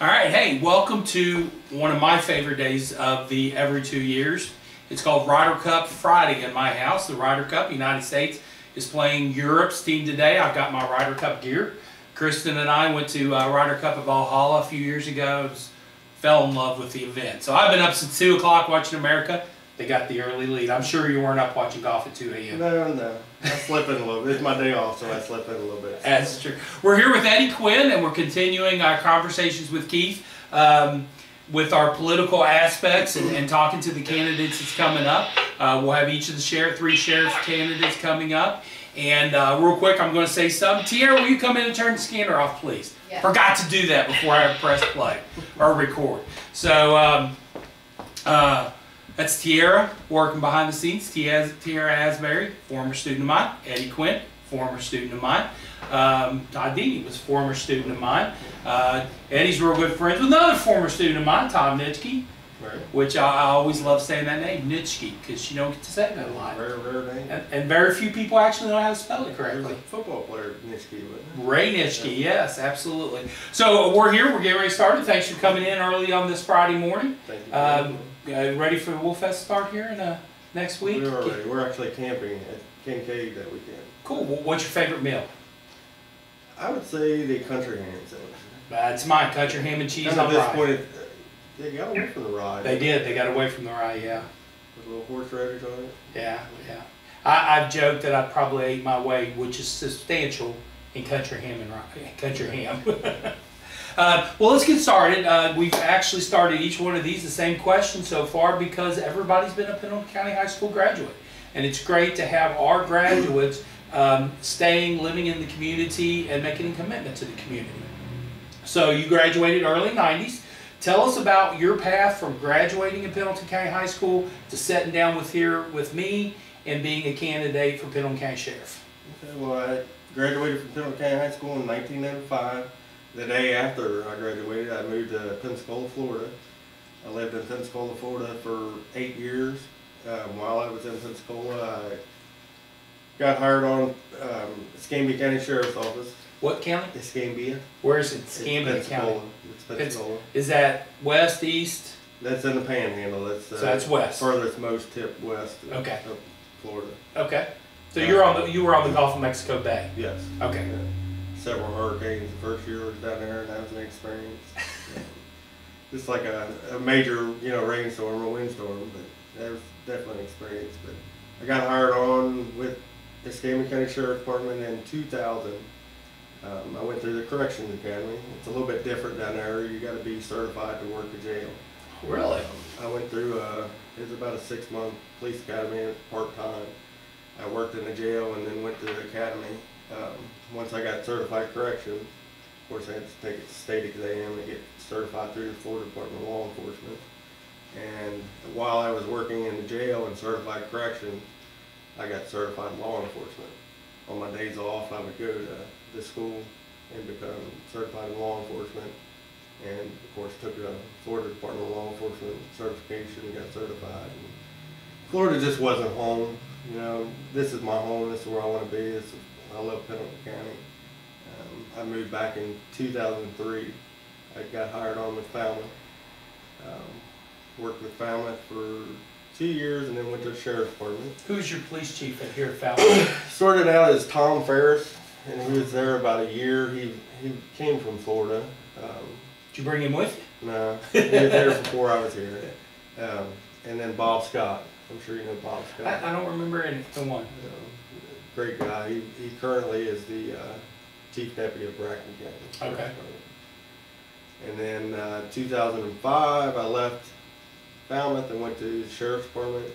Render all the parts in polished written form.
All right, hey, welcome to one of my favorite days of the every 2 years. It's called Ryder Cup Friday in my house. The Ryder Cup, United States, is playing Europe's team today. I've got my Ryder Cup gear. Kristen and I went to Ryder Cup at Valhalla a few years ago. Fell in love with the event. So I've been up since 2 o'clock watching America. They got the early lead. I'm sure you weren't up watching golf at 2 a.m. No. I slept in a little bit. It's my day off, so I slept in a little bit. That's true. We're here with Eddie Quinn, and we're continuing our conversations with Keith with our political aspects and talking to the candidates that's coming up. We'll have each of the three sheriff candidates coming up. And real quick, I'm going to say something. Tiara, will you come in and turn the scanner off, please? Yeah. Forgot to do that before I press play or record. So that's Tiara working behind the scenes. Tiara Asbury, former student of mine. Eddie Quinn, former student of mine. Todd Dini was a former student of mine. Eddie's real good friends with another former student of mine, Tom Nitschke. Right. Which I always love saying that name, Nitschke, because you don't get to say that a lot. Rare name. And very few people actually know how to spell it correctly. There's a football player, Nitschke, wasn't it? Ray Nitschke, yes, absolutely. So we're here, we're getting ready to start. Thanks for coming in early on this Friday morning. Thank you. Ready for the Wolf Fest start here in next week? We're ready. We're actually camping at Kincaid that weekend. Cool. Well, what's your favorite meal? I would say the country ham sandwich. It's mine, country ham and cheese kind on rye. Disappointed. They got away from the rye. They did. They got away from the rye, yeah. With a little horseradish on it. Yeah. I've joked that I probably ate my way, which is substantial, in country ham and rye. Country ham. Well, let's get started. We've actually started each one of these the same question so far because everybody's been a Pendleton County High School graduate. And it's great to have our graduates staying, living in the community, and making a commitment to the community. So you graduated early 90s. Tell us about your path from graduating in Pendleton County High School to sitting down with me and being a candidate for Pendleton County Sheriff. Okay, well, I graduated from Pendleton County High School in 1995. The day after I graduated, I moved to Pensacola, Florida. I lived in Pensacola, Florida for 8 years. While I was in Pensacola, I got hired on Escambia County Sheriff's Office. What county? Escambia. Where is it? Escambia County. It's Pensacola. Is that west, east? That's in the Panhandle. So that's west. Furthest most tip west of Florida. Okay. So you were on the Gulf of Mexico Bay. Yes. Okay. Several hurricanes. The first year I was down there, and that was an experience. Just like a major, rainstorm or windstorm, but that was definitely an experience. But I got hired on with the Escambia County Sheriff Department in 2000. I went through the Corrections Academy. It's a little bit different down there. You got to be certified to work a jail. Really? I went through, it was about a 6-month police academy, part-time. I worked in the jail and then went to the academy. Once I got certified corrections, of course I had to take a state exam and get certified through the Florida Department of Law Enforcement. And while I was working in the jail and certified corrections, I got certified in law enforcement. On my days off, I would go to the school and become certified in law enforcement. And of course took the Florida Department of Law Enforcement certification and got certified. And Florida just wasn't home. This is my home. This is where I want to be. I love Pendleton County. I moved back in 2003. I got hired on with Falmouth. Worked with Falmouth for 2 years and then went to the Sheriff's Department. Who's your police chief at here at Falmouth? Started out as Tom Ferris, and he was there about a year. He came from Florida. Did you bring him with you? No, he was there before I was here. And then Bob Scott. I'm sure you know Bob Scott. I don't remember anyone. Great guy. He currently is the Chief Deputy of Bracken County. Okay. And then 2005, I left Falmouth and went to the Sheriff's Department.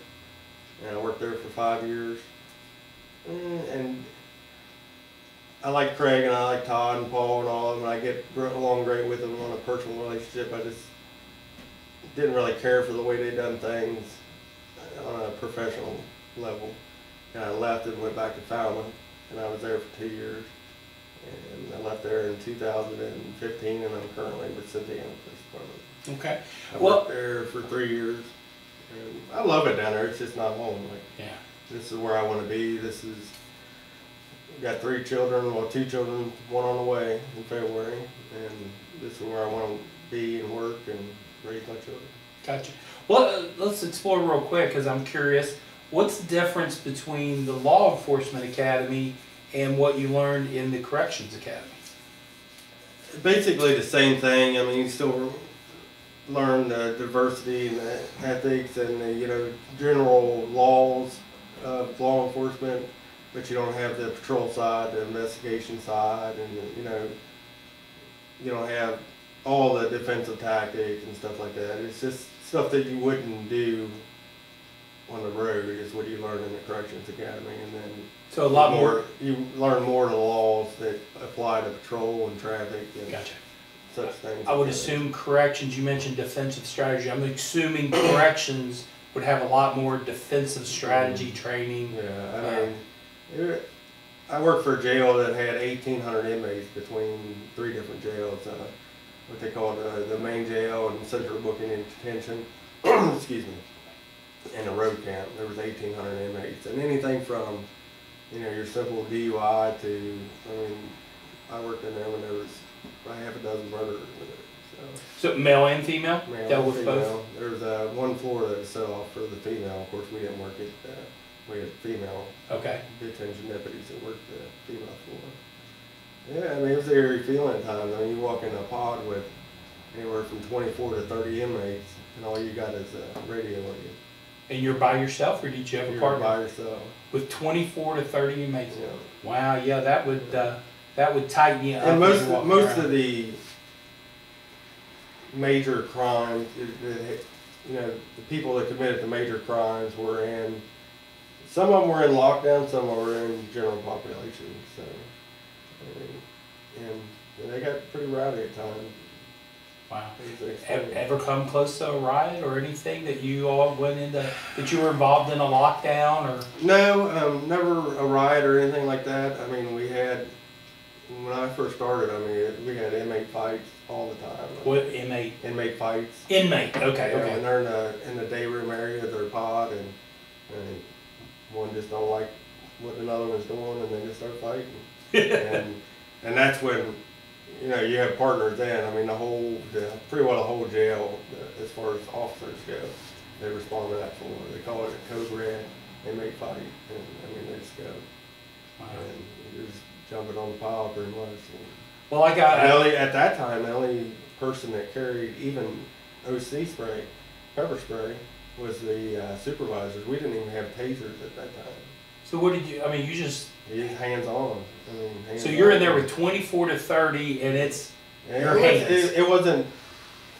And I worked there for 5 years. And I like Craig and I like Todd and Paul and all of them. I get along great with them on a personal relationship. I just didn't really care for the way they done things on a professional level. And I left and went back to Falmouth, and I was there for 2 years. And I left there in 2015, and I'm currently with Cynthia Police Department. Okay. I worked there for 3 years. And I love it down there. It's just not home. This is where I want to be. This is got 3 children, well 2 children, 1 on the way in February, and this is where I want to be and work and raise my children. Gotcha. Well, let's explore real quick because I'm curious. What's the difference between the Law Enforcement Academy and what you learned in the Corrections Academy? Basically the same thing. I mean, you still learn the diversity and the ethics and the, you know, general laws of law enforcement, but you don't have the patrol side, the investigation side, and the, you know, you don't have all the defensive tactics and stuff like that. It's just stuff that you wouldn't do on the road is what you learn in the Corrections Academy, and then so a lot more. You learn more of the laws that apply to patrol and traffic and Gotcha. such things. I would assume corrections. You mentioned defensive strategy. I'm assuming corrections would have a lot more defensive strategy training. Yeah, I mean, I worked for a jail that had 1,800 inmates between 3 different jails. What they called the main jail and central booking and detention. Excuse me. And a road camp. There was 1,800 inmates, and anything from, you know, your simple DUI to, I mean, I worked in there when there was about half a dozen murders in it. So male and female? Male Dealt and with female. both? There was one floor that was set off for the female. Of course, we didn't work it. We had female detention deputies that worked the female floor. Yeah, I mean, it was an eerie feeling at times. I mean, you walk in a pod with anywhere from 24 to 30 inmates, and all you got is a radio on you. And you're by yourself, or did you have a partner? By yourself. With 24 to 30 inmates. Yeah. Wow, yeah, that would tighten you up. And most of the major crimes, you know, the people that committed the major crimes were in. Some of them were in lockdown, some of them were in general population. So, and they got pretty rowdy at times. Wow. Ever come close to a riot or anything that you all went into, that you were involved in a lockdown or? No, never a riot or anything like that. I mean, we had, when I first started, I mean, we had inmate fights all the time. What inmate? Inmate fights. Inmate, okay, Yeah, okay. when they're in the day room area of their pod, and one just don't like what another one's doing, and they just start fighting. and that's when, you know, you have partners then. I mean, pretty well the whole jail, as far as officers go, they respond to that for. They call it a code red inmate fight, and I mean, they just go. Wow. And you're just jumping on the pile pretty much. Well, I got at that time, the only person that carried even OC spray, pepper spray, was the supervisors. We didn't even have tasers at that time. So what did you? I mean, you just hands on. I mean, so you're in there with 24 to 30, and it's your hands. It wasn't.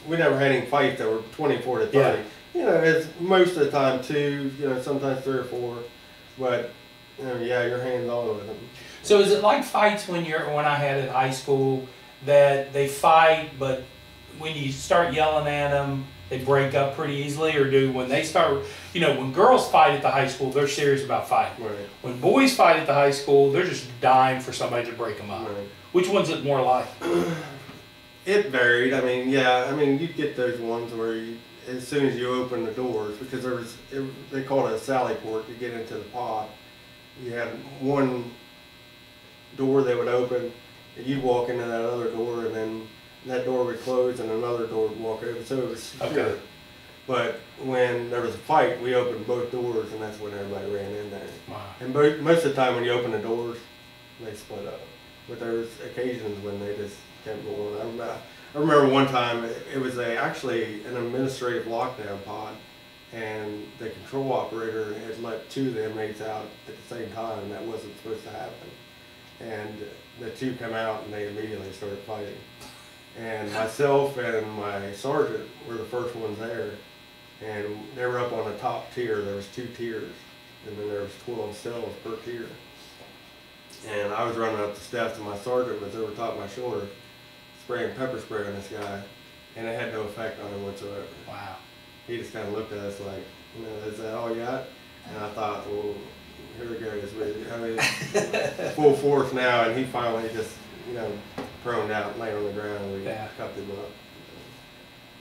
We never had any fights that were 24 to 30. Yeah. You know, it's most of the time 2. You know, sometimes 3 or 4. But you know, yeah, you're hands on with them. So is it like fights when I had in high school that they fight, but when you start yelling at them, they break up pretty easily, or when they start, you know, when girls fight at the high school, they're serious about fighting. Right. When boys fight at the high school, they're just dying for somebody to break them up. Right. Which one's it more like? It varied. I mean, yeah. I mean, you get those ones where as soon as you open the doors, because they call it a sally port to get into the pod. You had one door that would open, and you'd walk into that other door, and then that door would close and another door would walk open, so it was secure. Okay. But when there was a fight, we opened both doors, and that's when everybody ran in there. Wow. And most of the time when you open the doors, they split up. But there was occasions when they just kept going. I remember one time, it was actually an administrative lockdown pod, and the control operator had let 2 of the inmates out at the same time, and that wasn't supposed to happen. And the 2 come out, and they immediately started fighting. And myself and my sergeant were the first ones there, and they were up on the top tier. There was 2 tiers, and then there was 12 cells per tier. And I was running up the steps, and my sergeant was over top of my shoulder, spraying pepper spray on this guy, and it had no effect on him whatsoever. Wow. He just kind of looked at us like, you know, is that all you got? And I thought, well, here it goes. I mean, full force now, and he finally just, you know, proned out and laying on the ground, and we cuffed him up.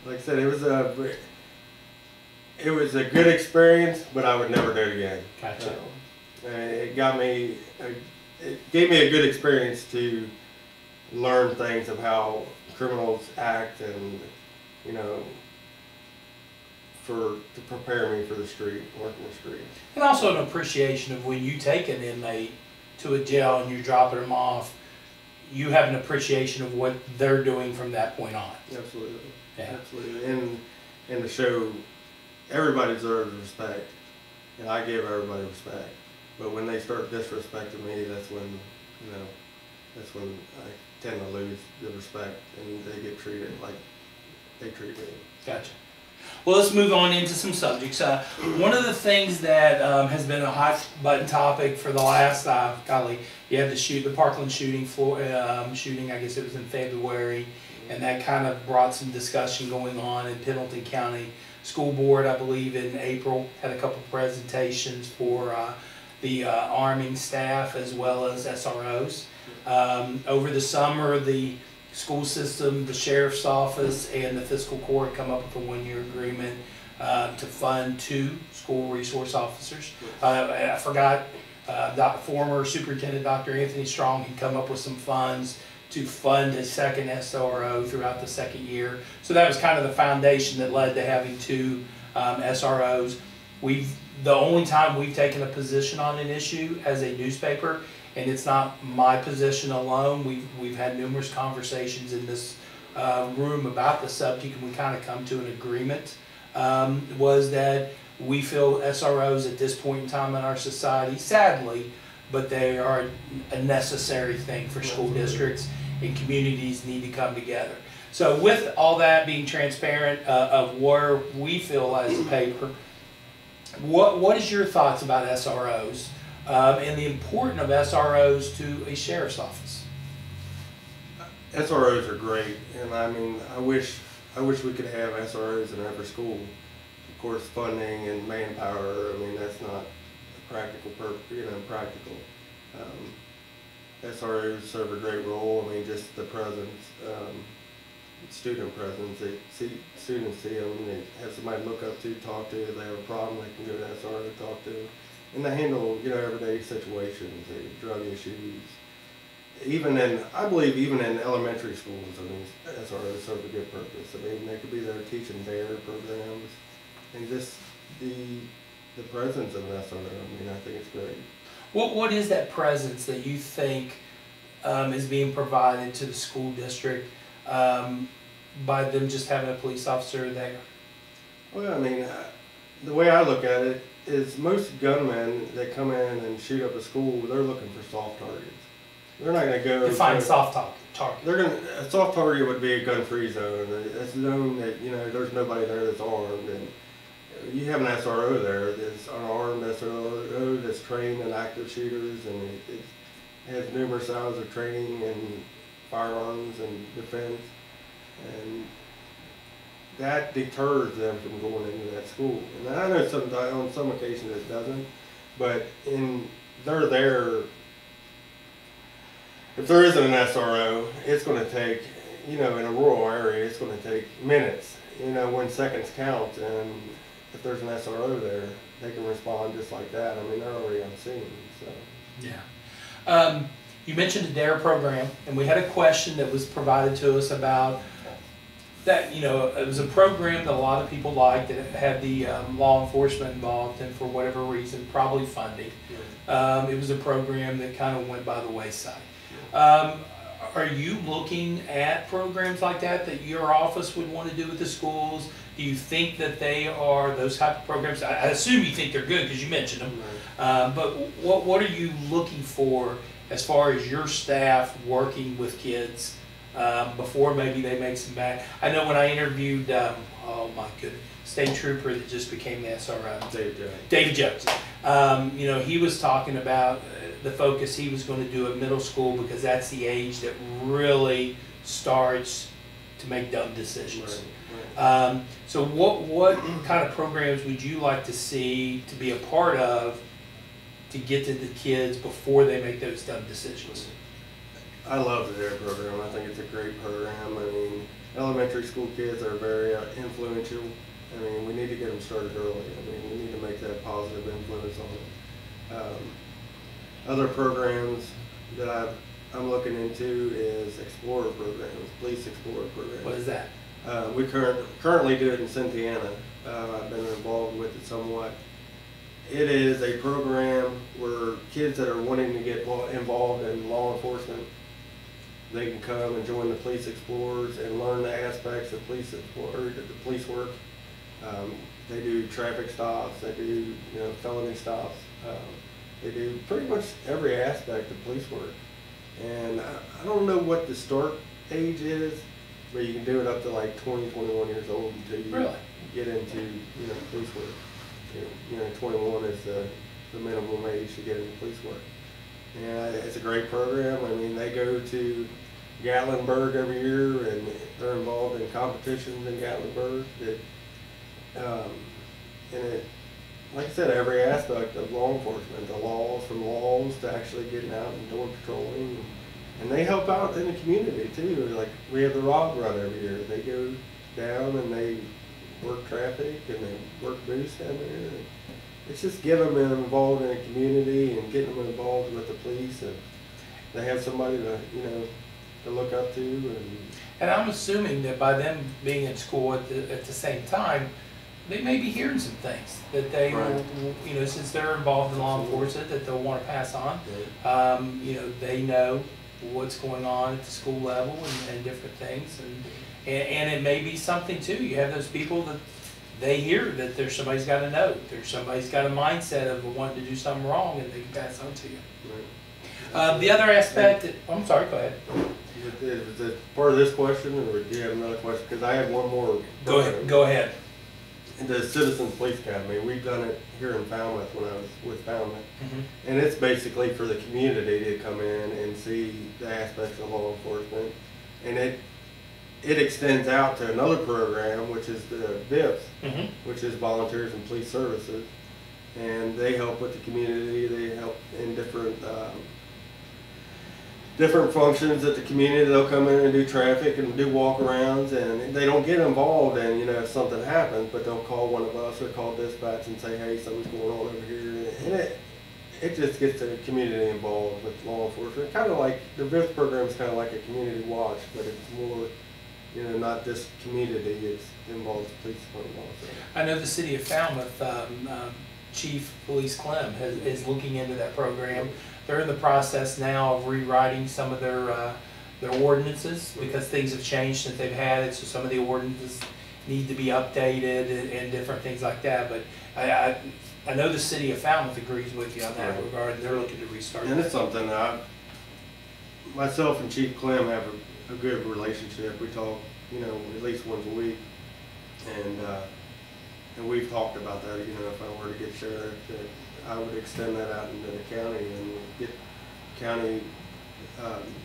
Like I said, it was a good experience, but I would never do it again. Gotcha. It got me it gave me a good experience to learn things of how criminals act, and you know, to prepare me for the street, working the street. And also an appreciation of when you take an inmate to a jail and you're dropping them off, you have an appreciation of what they're doing from that point on. Absolutely. Yeah. Absolutely. And to show everybody deserves respect, and I give everybody respect. But when they start disrespecting me, that's when, you know, that's when I tend to lose the respect, and they get treated like they treat me. Gotcha. Well, let's move on into some subjects. One of the things that has been a hot button topic for the last, golly, you had the Parkland shooting, I guess it was in February, and that kind of brought some discussion going on in Pendleton County School Board. I believe in April had a couple presentations for the arming staff as well as SROs. Over the summer, the school system, the sheriff's office, and the fiscal court come up with a one-year agreement to fund 2 school resource officers. I forgot, former Superintendent Dr. Anthony Strong had come up with some funds to fund a second SRO throughout the second year. So that was kind of the foundation that led to having 2 SROs. The only time we've taken a position on an issue as a newspaper, and it's not my position alone, we've had numerous conversations in this room about the subject, and we kind of come to an agreement, was that we feel SROs at this point in time in our society, sadly, but they are a necessary thing for school districts, and communities need to come together. So with all that being transparent of where we feel as a paper, what is your thoughts about SROs? And the importance of SROs to a sheriff's office? SROs are great, and I mean, I wish we could have SROs in every school. Of course, funding and manpower, I mean, that's not practical. SROs serve a great role. I mean, just the presence, student presence. Students see them, they have somebody to look up to, talk to. If they have a problem, they can go to SRO to talk to. And they handle, you know, everyday situations, drug issues. I believe even in elementary schools, I mean, SROs serve a good purpose. I mean, they could be there teaching DARE programs, and just the presence of an SRO, I mean, I think it's great. What is that presence that you think is being provided to the school district by them just having a police officer there? Well, I mean, the way I look at it is most gunmen that come in and shoot up a school, they're looking for soft targets. They're not going to go. Define soft target. A soft target would be a gun-free zone. It's known that, you know, there's nobody there that's armed, and you have an SRO there that's unarmed SRO that's trained in active shooters, and it has numerous hours of training in firearms and defense, and that deters them from going into that school. And I know on some occasions it doesn't, but they're there. If there isn't an SRO, it's going to take, you know, in a rural area, it's going to take minutes, you know, when seconds count. And if there's an SRO there, they can respond just like that. I mean, they're already on scene. So. Yeah. You mentioned the DARE program, and we had a question that was provided to us about that. You know, it was a program that a lot of people liked, that had the law enforcement involved, and for whatever reason, probably funding. It was a program that kind of went by the wayside. Are you looking at programs like that your office would want to do with the schools? Do you think that they are those type of programs? I assume you think they're good because you mentioned them. But what are you looking for as far as your staff working with kids before maybe they make some bad? I know when I interviewed, oh my goodness, state trooper that just became the SRO, David Jones. You know, he was talking about the focus he was going to do at middle school because that's the age that really starts to make dumb decisions. Right. So what kind of programs would you like to see to be a part of to get to the kids before they make those dumb decisions? I love the DARE program. I think it's a great program. I mean, elementary school kids are very influential. I mean, we need to get them started early. I mean, we need to make that positive influence on them. Other programs, that I'm looking into is Explorer programs, Police Explorer programs. What is that? We currently do it in Cynthiana. I've been involved with it somewhat. It is a program where kids that are wanting to get involved in law enforcement, they can come and join the Police Explorers and learn the aspects of the police work. They do traffic stops, they do felony stops, they do pretty much every aspect of police work. And I don't know what the start age is, but you can do it up to like 20, 21 years old until you really get into police work. 21 is the minimum age to get into police work. And it's a great program. I mean, they go to Gatlinburg every year, and they're involved in competitions in Gatlinburg. And it, like I said, every aspect of law enforcement, the laws, from laws to actually getting out and door patrolling. And they help out in the community too. Like, we have the Rod Run every year. They go down and they work traffic and they work booths down there. And it's just getting them involved in the community and getting them involved with the police, and they have somebody to look up to. And I'm assuming that by them being in school at the same time, they may be hearing some things that they will, since they're involved in law enforcement, that they'll want to pass on. Right. They know what's going on at the school level and different things, and it may be something too. You have those people that they hear that there's somebody's got a note, there's somebody's got a mindset of wanting to do something wrong, and they can pass on to you. Right. The other aspect, I'm sorry, go ahead. Is it part of this question, or do you have another question? Because I have one more. Go ahead. The Citizens Police Academy, we've done it here in Falmouth when I was with Falmouth. And it's basically for the community to come in and see the aspects of law enforcement. And it extends out to another program, which is the VIPS, which is Volunteers in Police Services. And they help with the community, they help in different functions at the community. They'll come in and do traffic and do walk-arounds, and they don't get involved in, if something happens, but they'll call one of us or call dispatch and say, hey, something's going on over here. And it just gets the community involved with law enforcement. Kind of like, the VIPS program is kind of like a community watch, but it's more, not just community, it involves police department also. I know the city of Falmouth, Chief Police Clem is looking into that program. They're in the process now of rewriting some of their ordinances, because things have changed since they've had it. So some of the ordinances need to be updated and different things like that. But I know the city of Falmouth agrees with you on that regard. They're looking to restart. And it's something myself and Chief Clem have a good relationship. We talk, at least once a week, and we've talked about that. If I were to get sheriff, that I would extend that out into the county and get county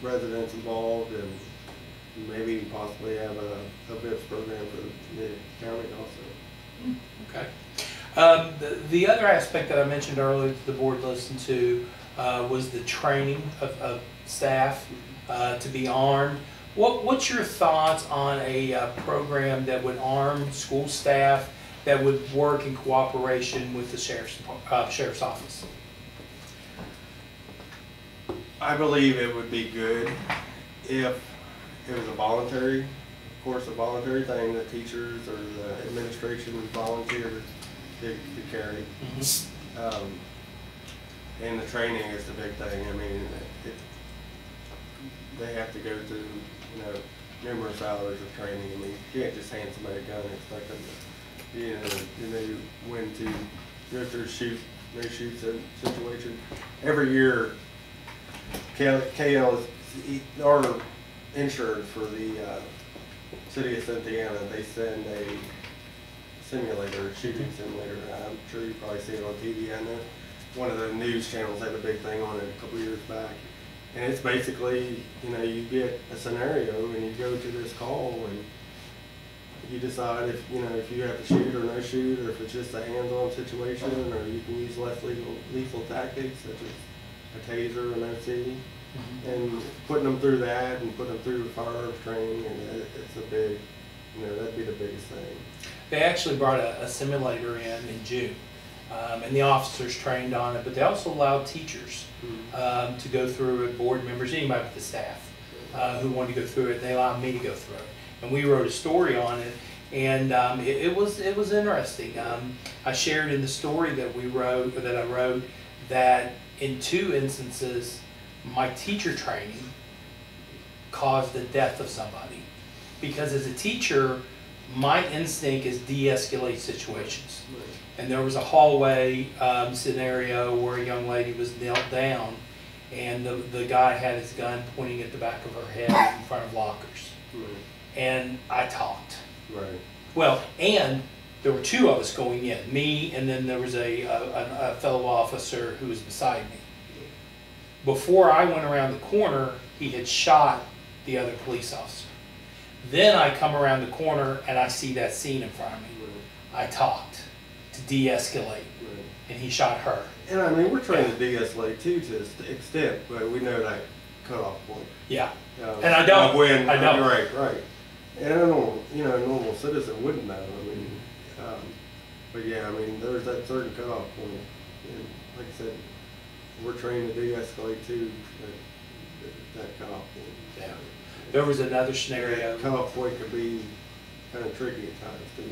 residents involved, and maybe possibly have a VIPS program for the county also. Okay. The other aspect that I mentioned earlier that the board listened to was the training of staff to be armed. What's your thoughts on a program that would arm school staff that would work in cooperation with the sheriff's office? I believe it would be good if it was a voluntary thing that teachers or the administration would volunteer to carry. And the training is the big thing. I mean, they have to go through numerous hours of training. I mean, you can't just hand somebody a gun and expect them to when to go through no shoot situation. Every year, KL is our insurance for the city of Cynthiana. They send a simulator, shooting simulator. I'm sure you probably see it on TV. I know one of the news channels had a big thing on it a couple years back. And it's basically, you get a scenario and you go to this call and you decide if you have to shoot or no shoot, or if it's just a hands-on situation, or you can use less lethal tactics such as a taser, an OC, and putting them through that and putting them through firearms training, and it's a big, that'd be the biggest thing. They actually brought a simulator in June, And the officers trained on it, but they also allowed teachers to go through it, board members, anybody with the staff who wanted to go through it. They allowed me to go through it, and we wrote a story on it, and it was interesting. I shared in the story that I wrote that in 2 instances, my teacher training caused the death of somebody, because as a teacher, my instinct is de-escalate situations. And there was a hallway scenario where a young lady was knelt down, and the guy had his gun pointing at the back of her head in front of lockers. And I talked. Right. Well, and there were 2 of us going in, me, and then there was a fellow officer who was beside me. Before I went around the corner, he had shot the other police officer. Then I come around the corner and I see that scene in front of me. I talked to de-escalate, and he shot her. And I mean, we're trying to de-escalate too, to an extent, but we know that cutoff point. Yeah. And I don't. When, I don't. Right. And a normal citizen wouldn't know. I mean, but yeah, I mean, there's that certain cutoff point. And like I said, we're trained to de-escalate too, that cutoff point. Yeah. There was another scenario. That cutoff point could be kind of tricky at times too.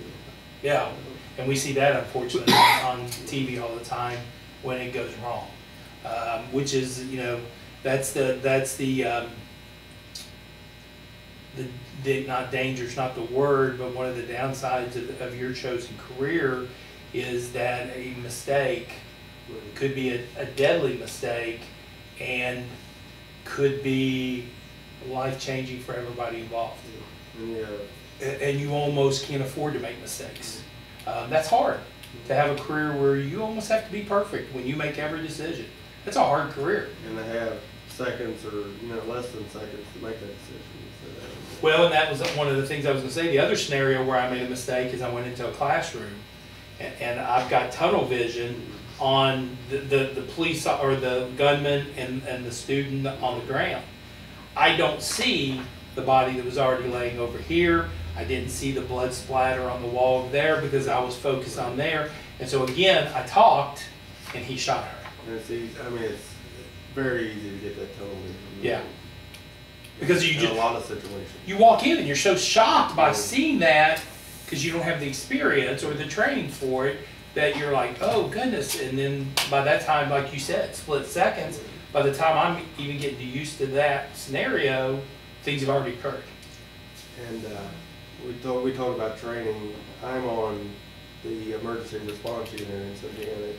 Yeah. And we see that, unfortunately, on TV all the time when it goes wrong, which is, that's not danger's not the word, but one of the downsides of your chosen career is that a mistake could be a deadly mistake and could be life-changing for everybody involved. Yeah. And you almost can't afford to make mistakes. That's hard, to have a career where you almost have to be perfect when you make every decision. That's a hard career. And to have seconds or less than seconds to make that decision. Well, and that was one of the things I was going to say. The other scenario where I made a mistake is I went into a classroom, and I've got tunnel vision on the police or the gunman and the student on the ground. I don't see the body that was already laying over here. I didn't see the blood splatter on the wall there because I was focused on there. And so again, I talked, and he shot her. And it's easy, I mean, it's very easy to get that tunnel vision. Yeah. Because you in a lot of situations. You walk in and you're so shocked by seeing that, because you don't have the experience or the training for it, that you're like, oh goodness. And then by that time, like you said, split seconds, by the time I'm even getting used to that scenario, things have already occurred. And we talked about training. I'm on the emergency response unit in Indiana.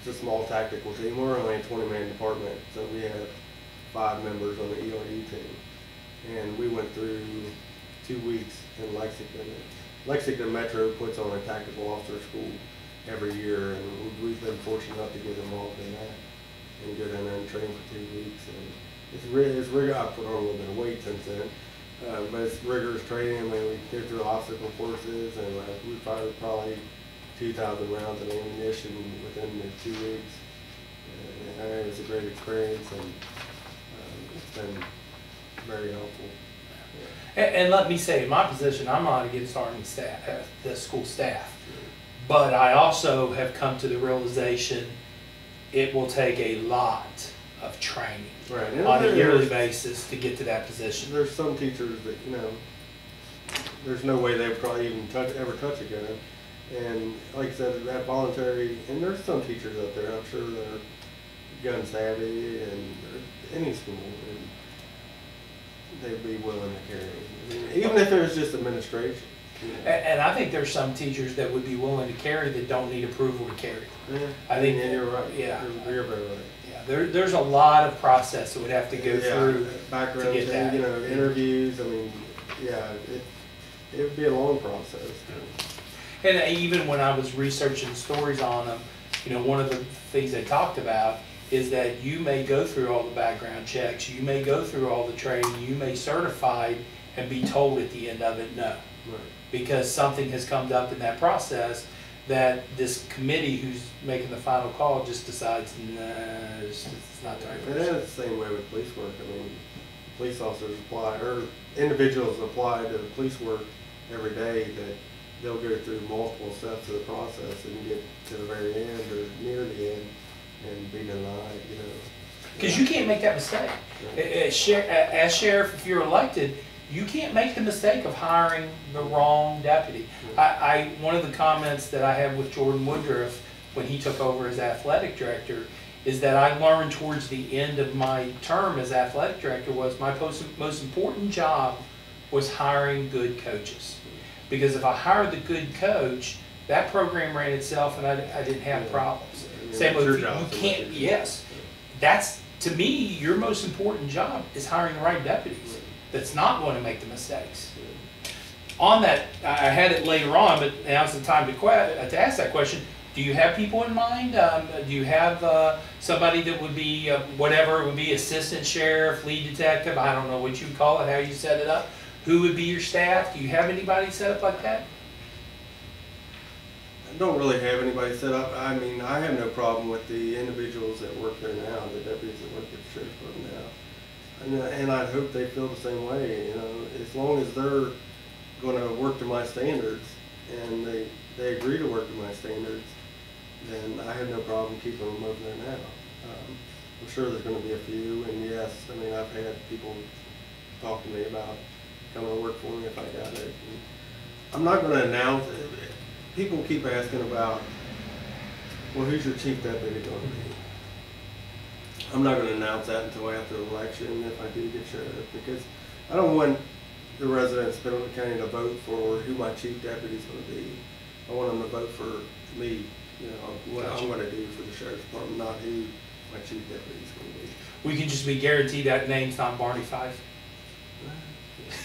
It's a small tactical team. We're only a 20-man department, so we have 5 members on the ERU team. And we went through 2 weeks in Lexington. Lexington Metro puts on a tactical officer school every year, and we've been fortunate enough to get involved in that and go down there and train for 2 weeks. And it's rigorous. I put on a little bit of weight since then, but it's rigorous training. I mean, we go through obstacle courses, and we fired probably 2,000 rounds of ammunition within the 2 weeks. And it was a great experience, and it's been very helpful. Yeah. And let me say, in my position, I'm not against Army staff, the school staff, but I also have come to the realization it will take a lot of training on a yearly basis to get to that position. There's some teachers that, there's no way they would probably even ever touch a gun. And like I said, that voluntary, and there's some teachers out there, I'm sure, that are gun savvy, and any school, and they'd be willing to carry. I mean, even if it was just administration. And I think there's some teachers that would be willing to carry that don't need approval to carry. Yeah, I think you're right. Yeah, you're very right. Yeah, there's a lot of process that would have to go through background to get that. Interviews. I mean, yeah, it would be a long process. And even when I was researching stories on them, one of the things they talked about is that you may go through all the background checks, you may go through all the training, you may certify and be told at the end of it no. Right. Because something has come up in that process that this committee who's making the final call just decides, nah, it's not the right person. And it's the same way with police work. I mean, police officers apply, or individuals apply to police work every day that they'll go through multiple steps of the process and get to the very end or near the end and be denied, you know. Because you can't make that mistake. As sheriff, if you're elected, you can't make the mistake of hiring the wrong deputy. One of the comments that I had with Jordan Woodruff when he took over as athletic director is that I learned towards the end of my term as athletic director was my most important job was hiring good coaches. Because if I hired the good coach, that program ran itself and I didn't have problems. Same with you can't, yes. That's, to me, your most important job is hiring the right deputies that's not going to make the mistakes. On that, I had it later on, but now's the time to ask that question. Do you have people in mind? Do you have somebody that would be, whatever it would be, assistant sheriff, lead detective, I don't know what you would call it, how you set it up. Who would be your staff? Do you have anybody set up like that? I don't really have anybody set up. I mean, I have no problem with the individuals that work there now, the deputies that work at the sheriff's department now. And I hope they feel the same way, you know, as long as they're going to work to my standards and they agree to work to my standards, then I have no problem keeping them over there now. I'm sure there's going to be a few, and yes, I mean, I've had people talk to me about coming to work for me if I got it. And I'm not going to announce it. People keep asking about, well, who's your chief deputy going to be? I'm not going to announce that until after the election if I do get sheriff, because I don't want the residents of Pendleton County to vote for who my chief deputy is going to be. I want them to vote for me, you know, what I'm going to do for the sheriff's department, not who my chief deputy is going to be. We can just be guaranteed that name's not Barney Fife.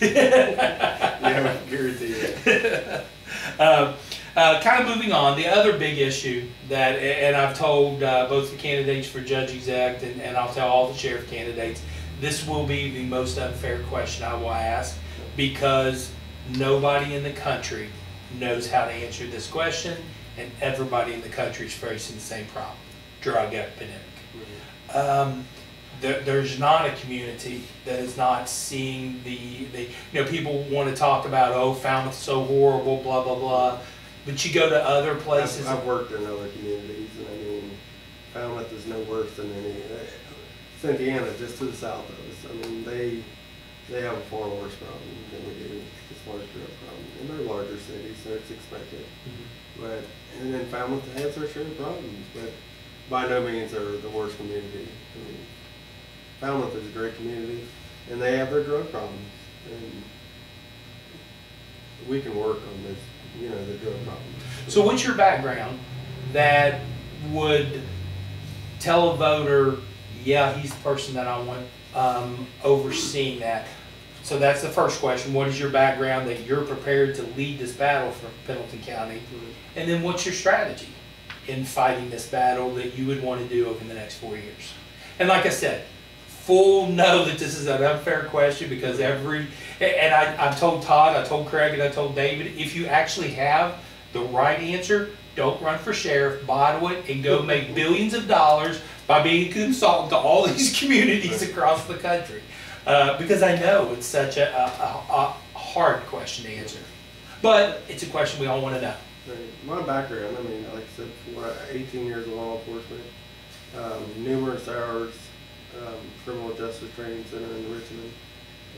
Yeah, guarantee it. Kind of moving on, the other big issue that, and I've told both the candidates for judge-exec and I'll tell all the sheriff candidates, this will be the most unfair question I will ask because nobody in the country knows how to answer this question and everybody in the country is facing the same problem, drug epidemic. There's not a community that is not seeing you know, people want to talk about, oh, Falmouth's so horrible, blah, blah, blah. But you go to other places. I've worked in other communities, and I mean, Falmouth is no worse than any. Indiana, just to the south of us. I mean, they have a far worse problem than we do as far as drug problem. And they're larger cities, so it's expected. But and then Falmouth has their share of problems, but by no means are the worst community. I mean, Falmouth is a great community, and they have their drug problems, and we can work on this, you know, the drug problem. So what's your background that would tell a voter, yeah, he's the person that I want overseeing that? So that's the first question. What is your background that you're prepared to lead this battle for Pendleton County? And then what's your strategy in fighting this battle that you would want to do over the next 4 years? And like I said, full know that this is an unfair question because I've told Todd, I told Craig, and I told David, if you actually have the right answer, don't run for sheriff, bottle it, and go make billions of dollars by being a consultant to all these communities across the country. Because I know it's such a hard question to answer. But it's a question we all want to know. My background, I mean, like I said before, 18 years of law enforcement, numerous hours criminal justice training center in Richmond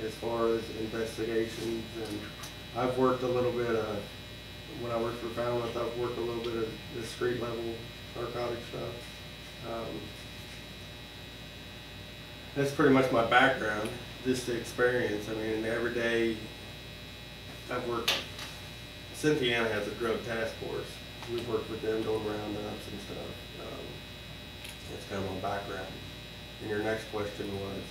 as far as investigations, and I've worked a little bit when I worked for Falmouth, I've worked a little bit of the street level narcotic stuff. That's pretty much my background, just the experience. I mean, every day I've worked, Cynthiana has a drug task force. We've worked with them doing roundups and stuff. That's kind of my background. And your next question was,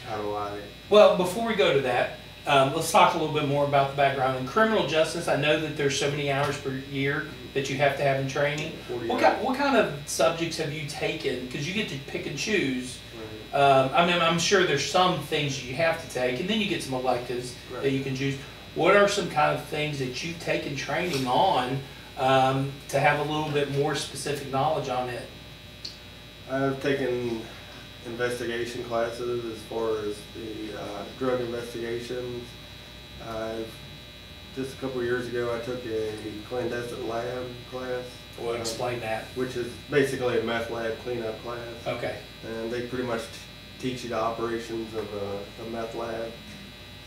how do I... Well, before we go to that, let's talk a little bit more about the background. In criminal justice, I know that there's so many hours per year that you have to have in training. What kind of subjects have you taken? Because you get to pick and choose. I mean, I'm sure there's some things you have to take, and then you get some electives that you can choose. What are some kind of things that you've taken training on to have a little bit more specific knowledge on it? I've taken investigation classes as far as the drug investigations. I've just a couple of years ago, I took a clandestine lab class. Well, explain that. Which is basically a meth lab cleanup class. Okay. And they pretty much teach you the operations of a meth lab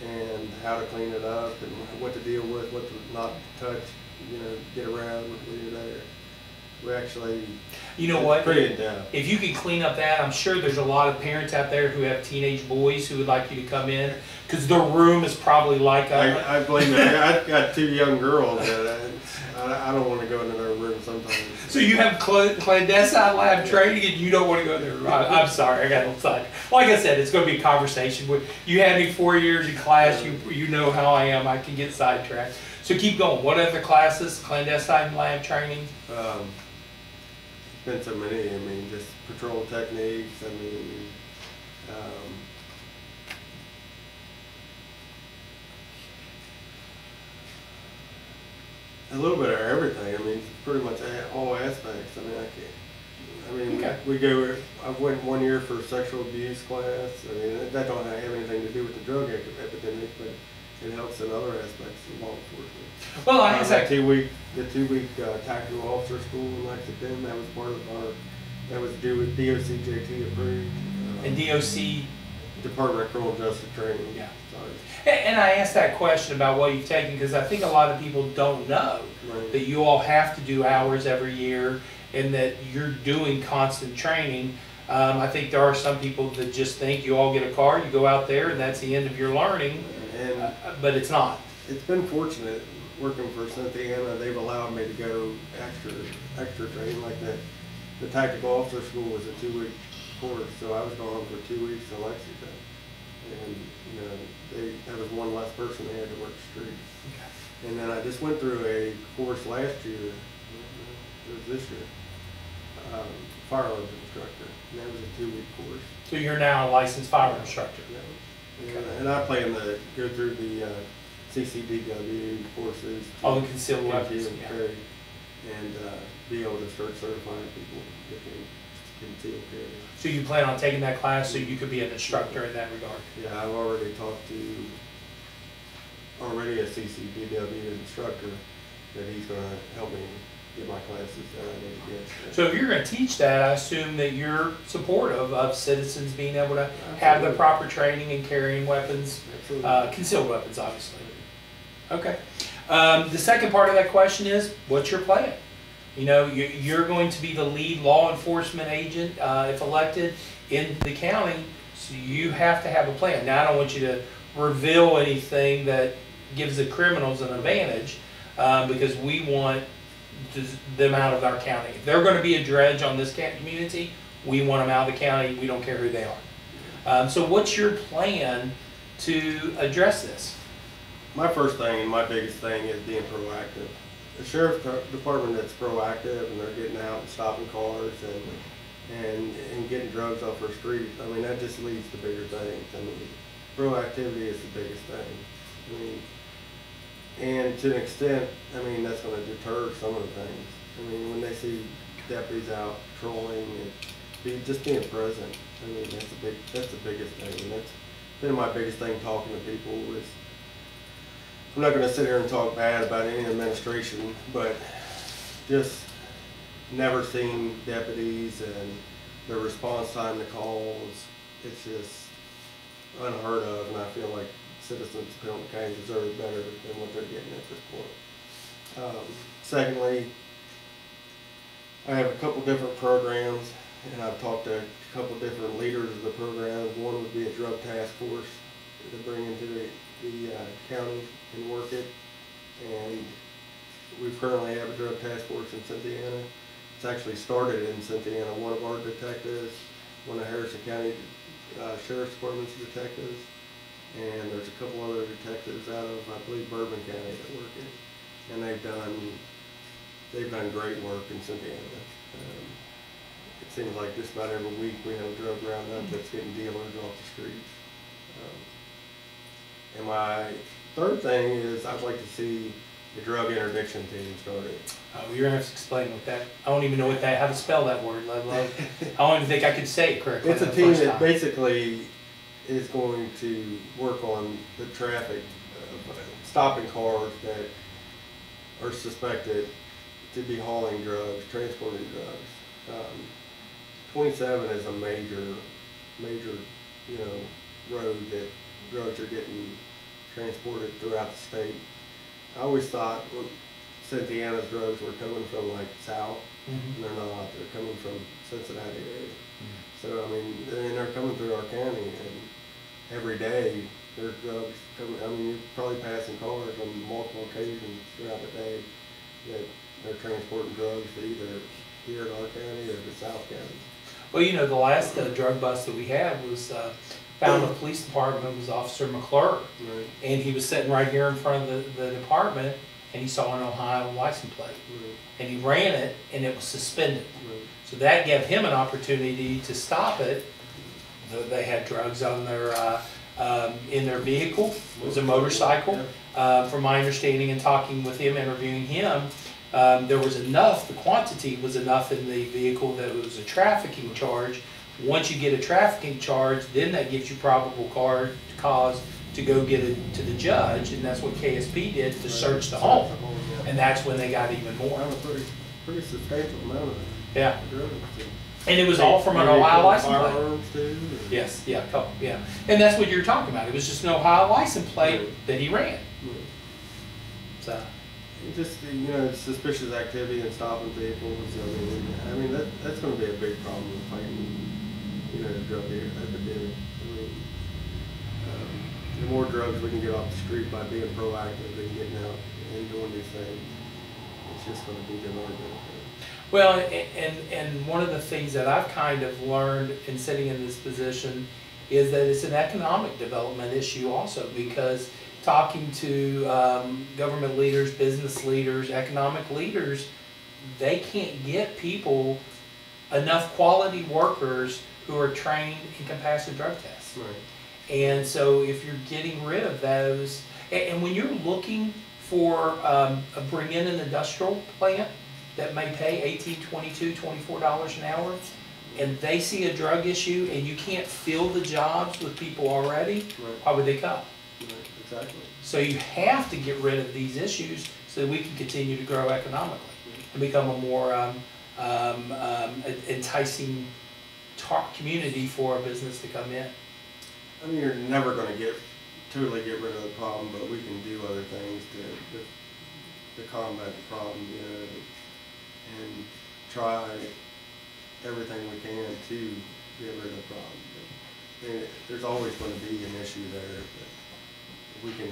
and how to clean it up and what to deal with, what to not touch, you know, get around when you're there. We actually, you know what? Pretty in depth. If you could clean up that, I'm sure there's a lot of parents out there who have teenage boys who would like you to come in, because their room is probably like I blame it. I've got 2 young girls that I don't want to go into their room sometimes. So you have clandestine lab training and you don't want to go there. I'm sorry, I got outside. Like I said, it's going to be a conversation. You had me 4 years in class. You know how I am. I can get sidetracked. So keep going. What other classes? Clandestine lab training? Been so many. I mean, just patrol techniques. I mean, a little bit of everything. I mean, pretty much all aspects. I mean, okay. I went 1 year for sexual abuse class. I mean, that don't have anything to do with the drug epidemic, but it helps in other aspects of law enforcement. Well, I guess the 2-week tactical officer school in Lexington, that was part of that was due with DOCJT approved. And DOC? Department of Criminal Justice Training. Yeah. Sorry. And I asked that question about what you've taken because I think a lot of people don't know that you all have to do hours every year and that you're doing constant training. I think there are some people that just think you all get a car, you go out there, and that's the end of your learning. But it's not. It's been fortunate working for Cynthiana. They've allowed me to go extra training like that. The tactical officer school was a 2-week course, so I was gone for 2 weeks in Lexington, and you know that was one less person they had to work the street. Okay. And then I just went through a course last year. It was this year. Firearms instructor, and that was a 2-week course. So you're now a licensed firearms instructor. Yeah. Okay. And I plan to go through the CCDW courses. All the concealed weapons. Carry, and be able to start certifying people that can conceal carry. So you plan on taking that class so you could be an instructor in that regard? Yeah, I've already talked to a CCDW instructor that he's going to help me get my classes that I need to get. So if you're going to teach that, I assume that you're supportive of citizens being able to have the proper training in carrying weapons, concealed weapons, obviously. Okay. The second part of that question is, what's your plan? You know, you're going to be the lead law enforcement agent if elected in the county, so you have to have a plan. Now, I don't want you to reveal anything that gives the criminals an advantage because we want them out of our county. If they're going to be a dredge on this community, we want them out of the county. We don't care who they are. So what's your plan to address this? My first thing and my biggest thing is being proactive. The sheriff's department that's proactive and they're getting out and stopping cars and getting drugs off our street, I mean, that just leads to bigger things. I mean, proactivity is the biggest thing. I mean, and to an extent, I mean, that's going to deter some of the things. I mean, when they see deputies out patrolling and just being present, I mean, that's the biggest thing. And that's been my biggest thing talking to people is, I'm not going to sit here and talk bad about any administration, but just never seen deputies and their response time to calls, it's just unheard of, and I feel like citizens of Pendleton County deserve better than what they're getting at this point. Secondly, I have a couple different programs, and I've talked to a couple different leaders of the programs. One would be a drug task force to bring into the county and work it, and we currently have a drug task force in Cynthiana. It's actually started in Cynthiana. One of our detectives, one of Harrison County Sheriff's Department's detectives, and there's a couple other detectives out of, I believe, Bourbon County that work it, and they've done great work in Cynthiana. It seems like just about every week we have a drug roundup that's getting dealers off the streets. And my third thing is I'd like to see the drug interdiction team started. Oh, you're gonna have to explain what that. I don't even know how to spell that word. I don't even think I could say it correctly. It's a team that basically is going to work on the traffic violence. stopping cars that are suspected to be hauling drugs, transporting drugs. 27 is a major, you know, road that drugs are getting transported throughout the state. I always thought Cynthiana's drugs were coming from like south, and they're not. They're coming from Cincinnati area. So I mean, and they're coming through our county, and every day there's drugs coming. I mean, you're probably passing cars on multiple occasions throughout the day that they're transporting drugs to either here in our county or the South County. Well, you know, the last drug bust that we had was found at the police department was Officer McClure, Right. and he was sitting right here in front of the department, and he saw an Ohio license plate, Right. and he ran it, and it was suspended. Right. So that gave him an opportunity to stop it. They had drugs on their in their vehicle. It was a motorcycle. From my understanding and talking with him, interviewing him, there was enough, the quantity was enough in the vehicle that it was a trafficking charge. Once you get a trafficking charge, then that gives you probable cause to go get it to the judge, and that's what KSP did to search the home. And that's when they got even more. That was pretty substantial amount of Yeah. drugs. And it was all from an Ohio license plate. Firearms too. Yes, yeah, a couple, yeah. And that's what you're talking about. It was just an Ohio license plate that he ran. So. Just you know, suspicious activity and stopping vehicles. I mean that's going to be a big problem with fighting, you know, the drug epidemic. I mean, the more drugs we can get off the street by being proactive and getting out and doing these things, it's just going to be to our benefit. Well, and one of the things that I've kind of learned in sitting in this position is that it's an economic development issue also, because talking to government leaders, business leaders, economic leaders, they can't get people, enough quality workers who are trained and can pass the drug test. Right. And so if you're getting rid of those, and when you're looking for bring in an industrial plant that may pay $18, $22, $24 an hour, and they see a drug issue and you can't fill the jobs with people already, Right. why would they come? Right. Exactly. So you have to get rid of these issues so that we can continue to grow economically and become a more enticing community for a business to come in. I mean, you're never going to totally get rid of the problem, but we can do other things to combat the problem, you know, and try everything we can to get rid of the problem. But, I mean, there's always going to be an issue there, but we can.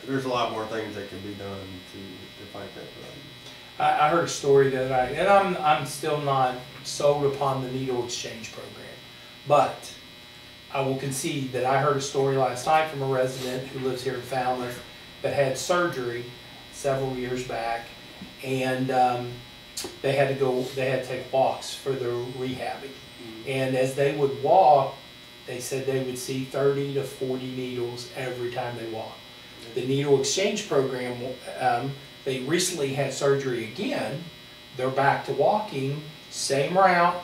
There's a lot more things that can be done to fight that problem. I heard a story that I'm still not sold upon the needle exchange program, but I will concede that I heard a story last night from a resident who lives here in Falmouth that had surgery several years back, and they had to take walks for their rehabbing. And as they would walk, they said they would see 30 to 40 needles every time they walked. The needle exchange program, they recently had surgery again. They're back to walking, same route,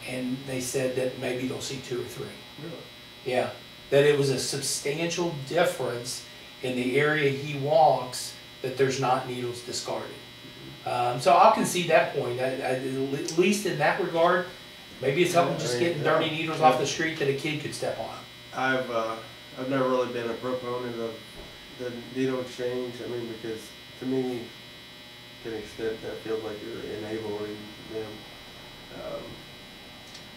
and they said that maybe they'll see 2 or 3. Really? Yeah, that it was a substantial difference in the area he walks, that there's not needles discarded. So I'll concede that point. At least in that regard, maybe it's helping just getting dirty needles off the street that a kid could step on. I've never really been a proponent of the needle exchange. I mean, because to me, to an extent, that feels like you're enabling them.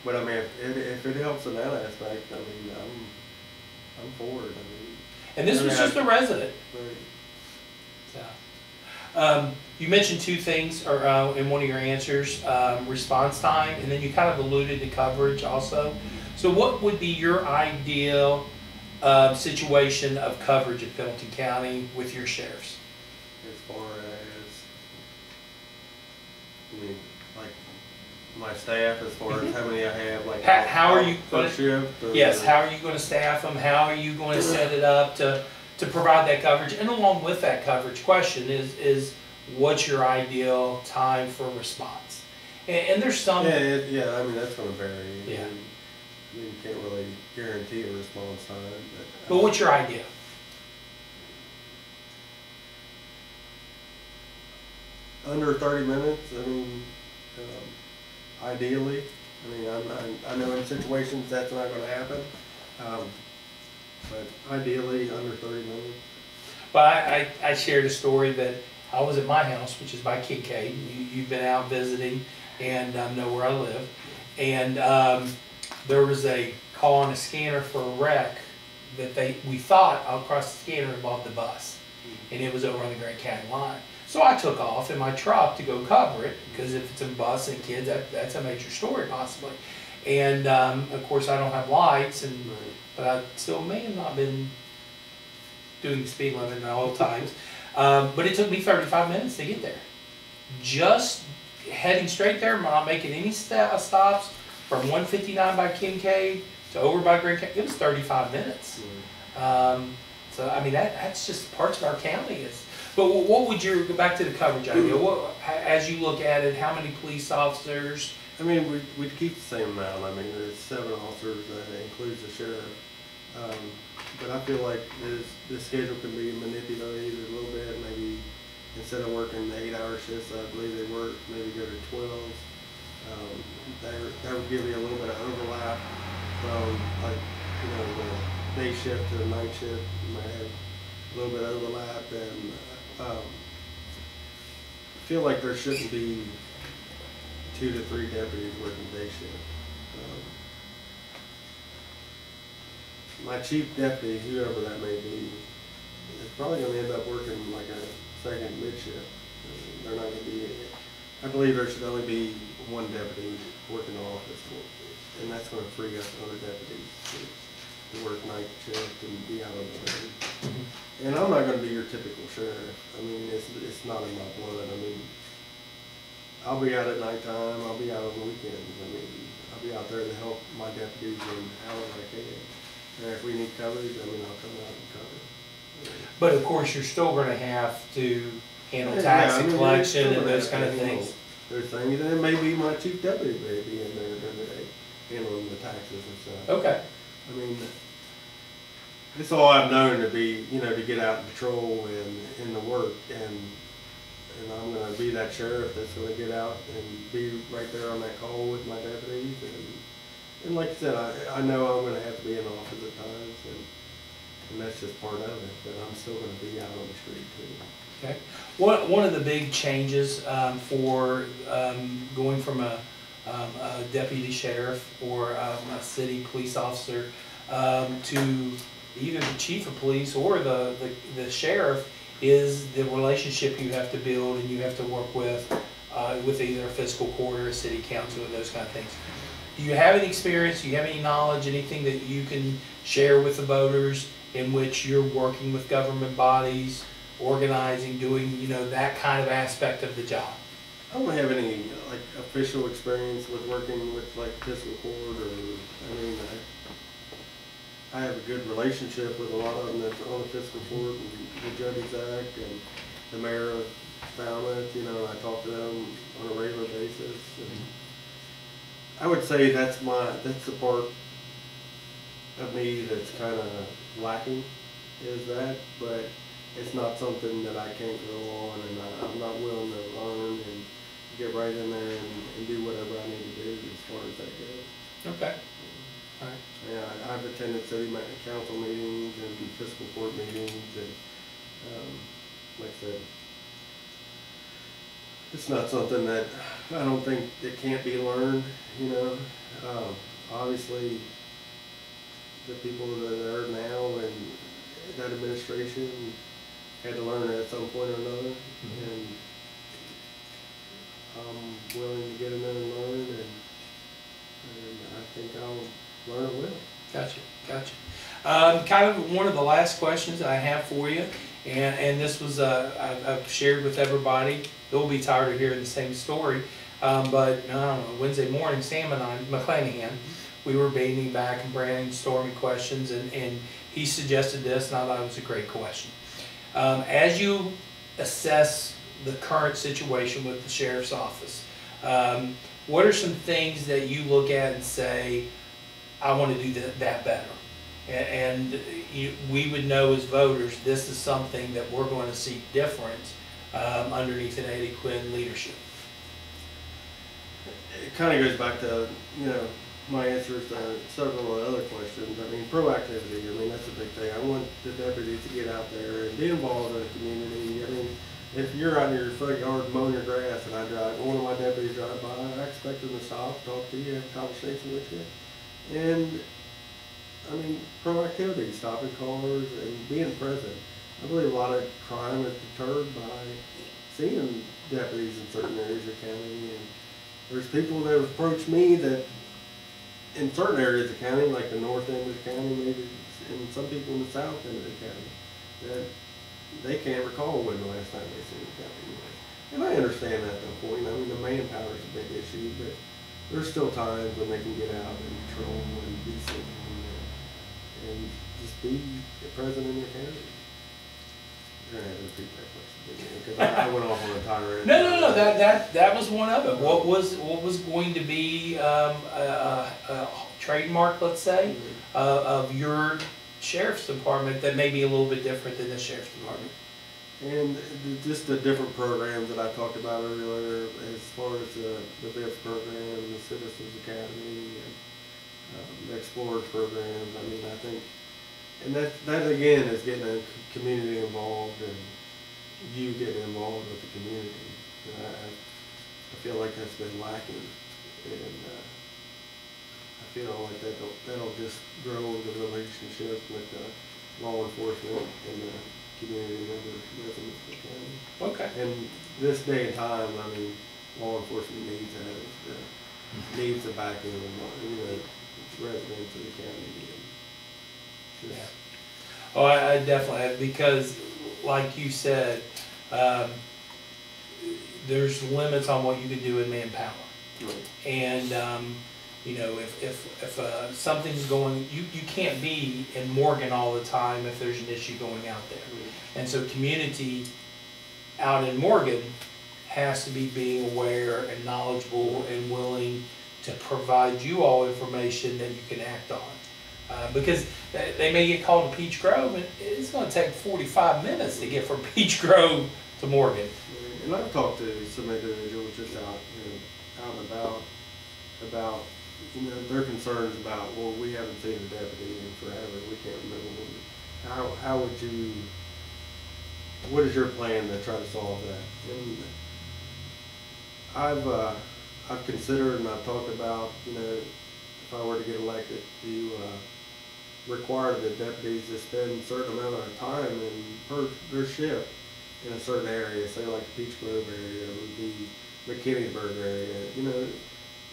But I mean, if it helps in that aspect, I mean, I'm for it. I mean, and this was just a resident. Right. So, you mentioned 2 things in one of your answers, response time, and then you kind of alluded to coverage also. So what would be your ideal situation of coverage in Pendleton County with your sheriffs? As far as, I mean, like my staff, as far as how many I have, like how are you going to shift? Yes, how are you going to staff them? How are you going to set it up to provide that coverage? And along with that coverage question is what's your ideal time for response? And there's some. Yeah. I mean, that's going to vary. Yeah. You can't really guarantee a response time. But what's your idea? under 30 minutes. I mean, ideally. I mean, I know in situations that's not going to happen, but ideally under 30 minutes. But I shared a story that I was at my house, which is by Kincaid. You've been out visiting and know where I live. And there was a call on a scanner for a wreck that we thought across the scanner involved the bus. And it was over on the Grant County line. So I took off in my truck to go cover it, because if it's a bus and kids, that's a major story possibly. And of course I don't have lights, but I still may have not been doing the speed limit at all times. But it took me 35 minutes to get there. Just heading straight there, not making any stops, from 159 by Kincaid to over by Grant County. It was 35 minutes. So I mean, that's just parts of our county. But what would your, go back to the coverage idea, as you look at it, how many police officers? I mean, we'd keep the same amount. I mean, there's 7 officers, that includes the sheriff. But I feel like this schedule can be manipulated a little bit. Maybe instead of working 8-hour shifts, I believe they work, maybe go to 12. That would give you a little bit of overlap from, like, the day shift to the night shift. You might have a little bit of overlap, and I feel like there shouldn't be 2 to 3 deputies working day shift. My chief deputy, whoever that may be, is probably going to end up working like a second mid shift. They're not going to be. I believe there should only be 1 deputy working the office, and that's going to free up other deputies to work night shift and be out on the road. And I'm not going to be your typical sheriff. I mean, it's not in my blood. I mean, I'll be out at nighttime. I'll be out on the weekends. I mean, I'll be out there to help my deputies in however I can. And if we need coverage, I mean, I'll come out and cover. But of course, you're still going to have to handle tax and collection and those kind of things. There's things, and it may be my chief deputy may be in there during the day handling the taxes and stuff. Okay. I mean, it's all I've known to be, to get out and patrol and to work, and I'm going to be that sheriff that's going to get out and be right there on that call with my deputies, and like I said, I know I'm going to have to be in office at times, and that's just part of it, but I'm still going to be out on the street too. Okay. One of the big changes for going from a deputy sheriff or a city police officer to either the chief of police or the sheriff is the relationship you have to build, and you have to work with either a fiscal court or a city council or those kind of things. Do you have any experience, do you have any knowledge, anything that you can share with the voters in which you're working with government bodies, organizing, doing, that kind of aspect of the job? I don't have any official experience with working with fiscal court, or I have a good relationship with a lot of them that's on the fiscal court and the Judges Act and the mayor of Falmouth. And I talk to them on a regular basis. And I would say that's the part of me that's kind of lacking, is that, but it's not something that I can't go on, and I'm not willing to learn and get right in there and do whatever I need to do as far as that goes. Okay. All right. Yeah, I've attended city council meetings and fiscal court meetings, and like I said, it's not something that I don't think it can't be learned. Obviously, the people that are now and that administration had to learn it at some point or another, and I'm willing to get in there and learn, and I think I'll learn it well. Gotcha. Kind of one of the last questions I have for you, and this was I've shared with everybody. They'll be tired of hearing the same story, but Wednesday morning, Sam and I, McClanahan, we were baiting back and brainstorming questions, and he suggested this, and I thought it was a great question. As you assess the current situation with the sheriff's office, what are some things that you look at and say, I want to do that better? And we would know as voters, this is something that we're going to see different underneath an Eddie Quinn leadership? It kind of goes back to, you know, my answers to several of the other questions. I mean, proactivity, I mean, that's a big thing. I want the deputies to get out there and be involved in the community. I mean, if you're out in your front yard mowing your grass and one of my deputies drive by, I expect them to stop, talk to you, have a conversation with you. And, I mean, proactivity, stopping cars and being present. I believe a lot of crime is deterred by seeing deputies in certain areas of the county. And there's people that have approached me that in certain areas of the county, like the north end of the county, maybe, and some people in the south end of the county, that they can't recall when the last time they seen the county was. And I understand that to a point. I mean, the manpower is a big issue, but there's still times when they can get out and patrol and be seen and just be present in your county. You're gonna have to repeat that question, because I went off on a tirade. No. That was one of it. What was going to be a trademark, let's say, of your sheriff's department that may be a little bit different than the sheriff's department? And just the different programs that I talked about earlier, as far as the BIF program, the Citizens Academy, and the Explorers programs. I mean, I think. And that again is getting the community involved and you getting involved with the community. And I feel like that's been lacking, and I feel like that'll just grow the relationship with the law enforcement and the community members, residents of the county. Okay. And this day and time, I mean, law enforcement needs that, needs the backing of the residents of the county. Yeah. Oh, I definitely, because like you said, there's limits on what you can do with manpower. Right. And you know, if something's going, you can't be in Morgan all the time if there's an issue going out there. Right. And so community out in Morgan has to be being aware and knowledgeable and willing to provide you all information that you can act on. Because they may get called to Peach Grove, and it's going to take 45 minutes to get from Peach Grove to Morgan. And I've talked to some individuals just out and about their concerns about, well, we haven't seen a deputy in forever, we can't remember them. How would you? What is your plan to try to solve that? And I've considered and I've talked about, if I were to get elected, to require the deputies to spend a certain amount of time in their shift in a certain area, say like the Peach Grove area, or the McKinneyburg area.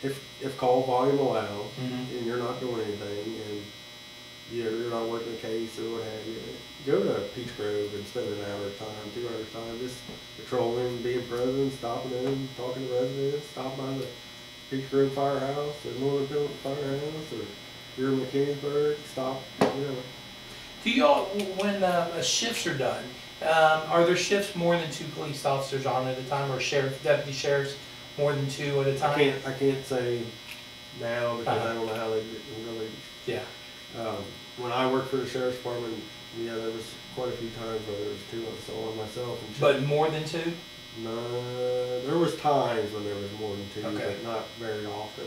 If call volume allows, and you're not doing anything, and you're not working a case or what have you, go to Peach Grove and spend an hour of time, 2 hours of time, just patrolling, being present, stopping in, talking to residents, stop by the Peach Grove Firehouse or Northern Pendleton Firehouse, or you're in McKinneyburg, stop, Do y'all, when shifts are done, are there shifts more than 2 police officers on at a time, or deputy sheriffs more than 2 at a time? I can't say now because I don't know how they really. Yeah. When I worked for the sheriff's department, there was quite a few times where there was 2 of us, all myself and. But more than 2? No, there was times when there was more than 2, okay. But not very often.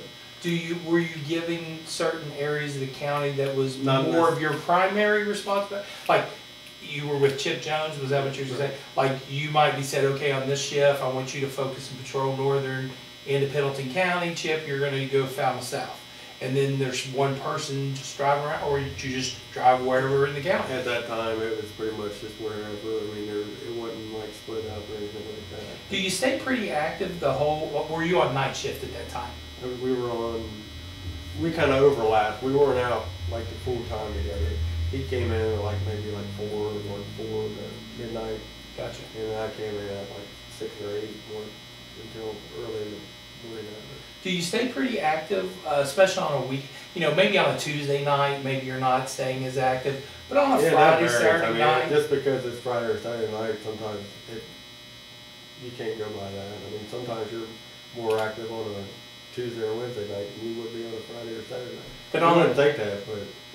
Were you giving certain areas of the county that was more of your primary responsibility? Like, you were with Chip Jones, was that what you were saying? Like, you might be said, okay, on this shift, I want you to focus and patrol northern into Pendleton County. Chip, you're going to go Falmouth South. And then there's one person just driving around, or did you just drive wherever in the county? At that time, it was pretty much just wherever. I mean, it wasn't like split up or anything like that. Do you stay pretty active were you on night shift at that time? We kind of overlapped. We weren't out like the full time together. He came in at maybe 4 to midnight. Gotcha. And I came in at 6 or 8 until early in the morning. Do you stay pretty active, especially on a week? Maybe on a Tuesday night, maybe you're not staying as active, but on a Friday, Saturday night. Just because it's Friday or Saturday night, sometimes you can't go by that. I mean, sometimes you're more active on a Tuesday or Wednesday night than you would be on a Friday or Saturday night. But I wouldn't think that,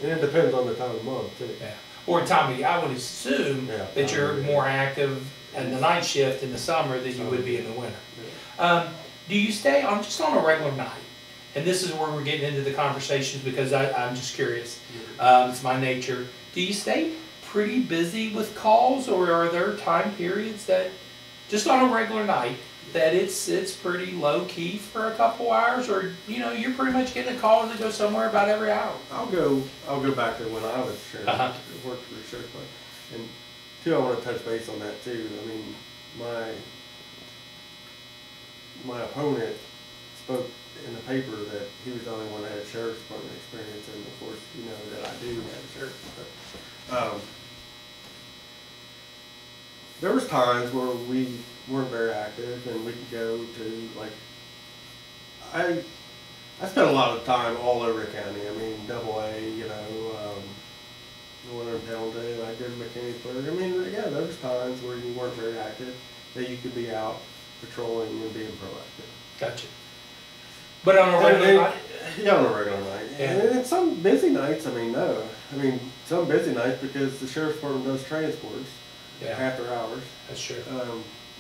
and it depends on the time of month too. Yeah. Or time of year. I would assume that you're more active and the night shift in the summer than you would be in the winter. Do you stay on just on a regular night? And this is where we're getting into the conversations because I'm just curious. It's my nature. Do you stay pretty busy with calls, or are there time periods that, just on a regular night, that it's pretty low key for a couple hours, or you're pretty much getting a call to go somewhere about every hour? I'll go back to when I was sheriff. Worked for the sheriff, and too, I want to touch base on that too. I mean, my opponent spoke in the paper that he was the only one that had sheriff's department experience, and of course, that I do have a sheriff's department. There was times where we weren't very active, and we could go to, like, I spent a lot of time all over the county. I mean, AA, Winter in Pendleton, I go to Mechanicsburg. I mean, yeah, there was times where you weren't very active, that you could be out patrolling and being proactive. Gotcha. But on a regular night? Yeah, on a regular night. Yeah. And some busy nights, no. I mean, some busy nights because the sheriff's department does transports after hours. That's true.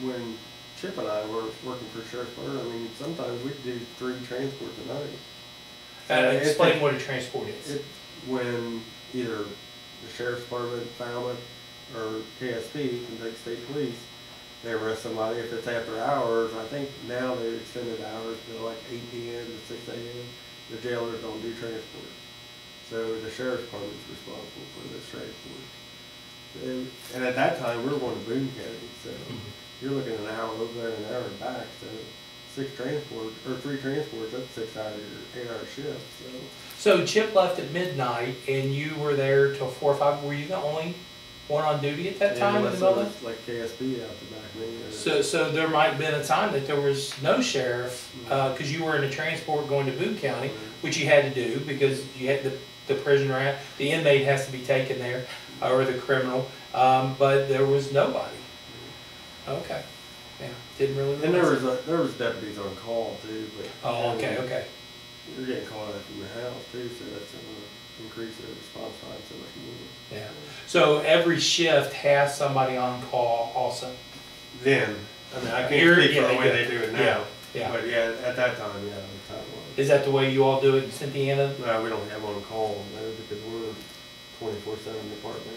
When Chip and I were working for sheriff's department, sometimes we could do 3 transports a night. Explain what a transport is. When either the sheriff's department, Falmouth, or KSP, Kentucky State Police, they arrest somebody. If it's after hours, I think now they've extended hours to like 8 p.m. to 6 a.m. The jailers don't do transport. So the sheriff's department is responsible for this transport. And at that time, we were going to Boone County, so you're looking at an hour over there and an hour back. So 3 transports, that's 6 hours, 8 hour shift. So Chip left at midnight, and you were there till 4 or 5. Were you the only one on duty at that time in the building? Like KSB out the back me. So there might have been a time that there was no sheriff, because you were in a transport going to Boone County, which you had to do because you had the prisoner, the inmate has to be taken there, or the criminal, but there was nobody. Okay. Yeah, didn't really. And there was deputies on call too, but. Okay. You're getting called out from your house too, so that's going to increase the response time so much more. Yeah. So every shift has somebody on call also. Then, I can't speak for the way they do it now. Yeah. But yeah, at that time, the time was. Is that the way you all do it in Cynthiana? No, we don't have on call, because we're a 24/7 department.